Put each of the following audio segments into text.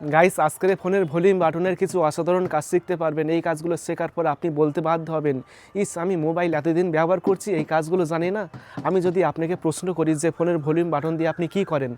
Guys, আজকের ফোনের volume বাটনের কিছু অসাধারণ কাজ শিখতে পারবেন। এই কাজগুলো শেখার পর আপনি বলতে বাধ্য হবেন, ইস আমি মোবাইল এতদিন ব্যবহার করছি, এই কাজগুলো জানি না। আমি যদি আপনাকে প্রশ্ন করি যে ফোনের ভলিউম বাটন দিয়ে আপনি কি করেন,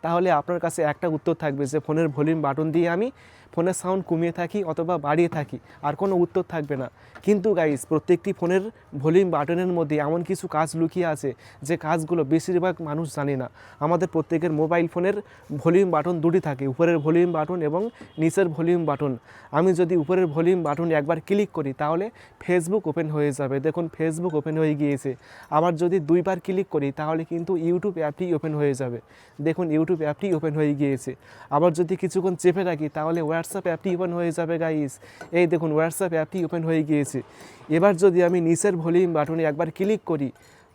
তাহলে আপনার কাছে একটা উত্তর থাকবে যে ফোনের ভলিউম বাটন দিয়ে আমি ফোনের সাউন্ড কমিয়ে থাকি অথবা বাড়িয়ে থাকি, আর কোনো উত্তর থাকবে না। কিন্তু গাইস, প্রত্যেকটি ফোনের ভলিউম বাটনের মধ্যে এমন কিছু কাজ লুকিয়ে আছে যে কাজগুলো বেশিরভাগ মানুষ জানে না। আমাদের প্রত্যেকের মোবাইল ফোনের ভলিউম বাটন দুটি থাকে, উপরের ভলিউম বাটন এবং নিচের ভলিউম বাটন। আমি যদি উপরের ভলিউম বাটন একবার ক্লিক করি তাহলে ফেসবুক ওপেন হয়ে যাবে। দেখুন ফেসবুক ওপেন হয়ে গিয়েছে। আবার যদি দুইবার ক্লিক করি তাহলে কিন্তু ইউটিউব অ্যাপটি ওপেন হয়ে যাবে। দেখুন ইউটিউব অ্যাপটি ওপেন হয়ে গিয়েছে। আবার যদি কিছুক্ষণ চেপে রাখি তাহলে হোয়াটসঅ্যাপ অ্যাপটি ওপেন হয়ে যাবে গাইস। এই দেখুন হোয়াটসঅ্যাপ অ্যাপটি ওপেন হয়ে গিয়েছে। এবার যদি আমি নিচের ভলিউম বাটনে একবার ক্লিক করি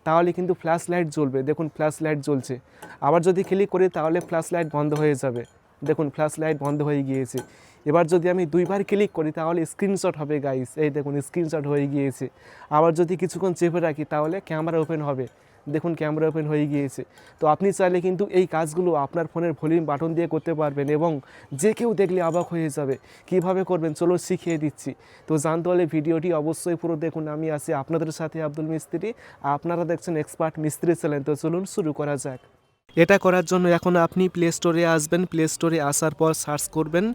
তাহলে কিন্তু ফ্ল্যাশ লাইট জ্বলবে। দেখুন ফ্ল্যাশ লাইট জ্বলছে। আবার যদি ক্লিক করি তাহলে ফ্ল্যাশ লাইট বন্ধ হয়ে যাবে। দেখুন ফ্ল্যাশ লাইট বন্ধ হয়ে গিয়েছে। এবার যদি আমি দুইবার ক্লিক করি তাহলে স্ক্রিনশট হবে গাইস। এই দেখুন স্ক্রিনশট হয়ে গিয়েছে। আবার যদি কিছুক্ষণ চেপে রাখি তাহলে ক্যামেরা ওপেন হবে। দেখুন ক্যামেরা ওপেন হয়ে গিয়েছে। তো আপনি চাইলে কিন্তু এই কাজগুলো আপনার ফোনের ভলিউম বাটন দিয়ে করতে পারবেন এবং যে কেউ দেখলে অবাক হয়ে যাবে। কিভাবে করবেন চলো শিখিয়ে দিচ্ছি। তো জানতে হলে ভিডিওটি অবশ্যই পুরো দেখুন। আমি আছি আপনাদের সাথে আব্দুল মিস্ত্রি, আপনারা দেখছেন এক্সপার্ট মিস্ত্রি চ্যানেল। তো চলুন শুরু করা যাক। এটা করার জন্য এখন আপনি প্লে স্টোরে আসবেন। প্লে স্টোরে আসার পর সার্চ করবেন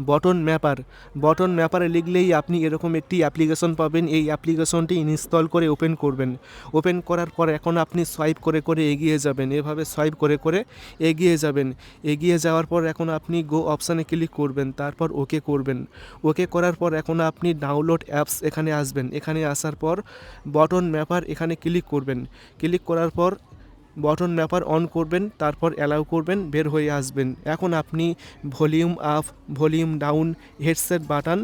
বটন ম্যাপার। বটন ম্যাপারে লিখলেই আপনি এরকম একটি অ্যাপ্লিকেশন পাবেন। এই অ্যাপ্লিকেশনটি ইনস্টল করে ওপেন করবেন। ওপেন করার পর এখন আপনি সোয়াইপ করে করে এগিয়ে যাবেন। এভাবে সোয়াইপ করে করে এগিয়ে যাবেন। এগিয়ে যাওয়ার পর এখন আপনি গো অপশানে ক্লিক করবেন, তারপর ওকে করবেন। ওকে করার পর এখন আপনি ডাউনলোড অ্যাপস এখানে আসবেন। এখানে আসার পর বটন ম্যাপার এখানে ক্লিক করবেন। ক্লিক করার পর বটন ম্যাপার অন করবেন, তারপর অ্যালাউ করবেন, বের হয়ে আসবেন। এখন আপনি volume up, volume down, headset button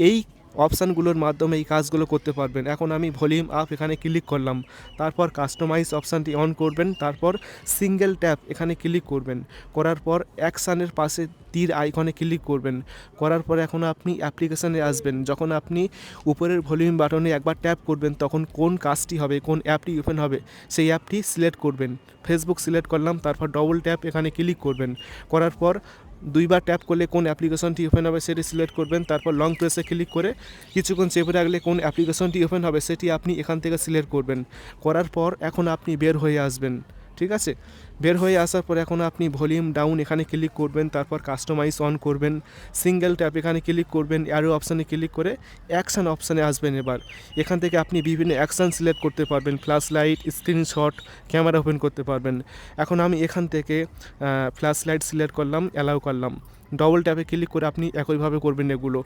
এই অপশানগুলোর মাধ্যমে এই কাজগুলো করতে পারবেন। এখন আমি ভলিউম আপ এখানে ক্লিক করলাম, তারপর কাস্টমাইজ অপশানটি অন করবেন, তারপর সিঙ্গেল ট্যাপ এখানে ক্লিক করবেন। করার পর অ্যাকশানের পাশে তীর আইকনে ক্লিক করবেন। করার পর এখন আপনি অ্যাপ্লিকেশানে আসবেন। যখন আপনি উপরের ভলিউম বাটনে একবার ট্যাপ করবেন তখন কোন কাজটি হবে, কোন অ্যাপটি ওপেন হবে সেই অ্যাপটি সিলেক্ট করবেন। ফেসবুক সিলেক্ট করলাম, তারপর ডবল ট্যাপ এখানে ক্লিক করবেন। করার পর দুইবার ট্যাপ করলে কোন অ্যাপ্লিকেশনটি ওপেন হবে সেটি সিলেক্ট করবেন। তারপর লং প্রেসে ক্লিক করে কিছুক্ষণ চেপে রাখলে কোন অ্যাপ্লিকেশনটি ওপেন হবে সেটি আপনি এখান থেকে সিলেক্ট করবেন। করার পর এখন আপনি বের হয়ে আসবেন। ঠিক আছে, বের হয়ে আসার পর এখন আপনি ভলিউম ডাউন এখানে ক্লিক করবেন, তারপর কাস্টমাইজ অন করবেন, সিঙ্গেল ট্যাপ এখানে ক্লিক করবেন, অ্যারো অপশানে ক্লিক করে অ্যাকশান অপশানে আসবেন। এবার এখান থেকে আপনি বিভিন্ন অ্যাকশান সিলেক্ট করতে পারবেন, flash light, screenshot, camera open করতে পারবেন। এখন আমি এখান থেকে ফ্ল্যাশ লাইট সিলেক্ট করলাম, অ্যালাউ করলাম। ডবল ট্যাপে ক্লিক করে আপনি একইভাবে করবেন এগুলো।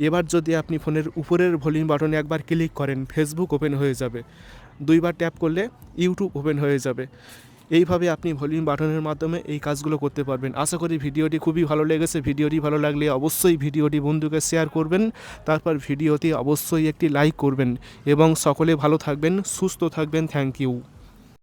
এবার যদি আপনি ফোনের উপরের ভলিউম বাটনে একবার ক্লিক করেন ফেসবুক ওপেন হয়ে যাবে। দুইবার ট্যাপ করলে ইউটিউব ওপেন হয়ে যাবে। এইভাবে আপনি ভলিউম বাটনের মাধ্যমে এই কাজগুলো করতে পারবেন। আশা করি ভিডিওটি খুবই ভালো লেগেছে। ভিডিওটি ভালো লাগলে অবশ্যই ভিডিওটি বন্ধুকে শেয়ার করবেন, তারপর ভিডিওতে অবশ্যই একটি লাইক করবেন এবং সকলে ভালো থাকবেন, সুস্থ থাকবেন। Thank you.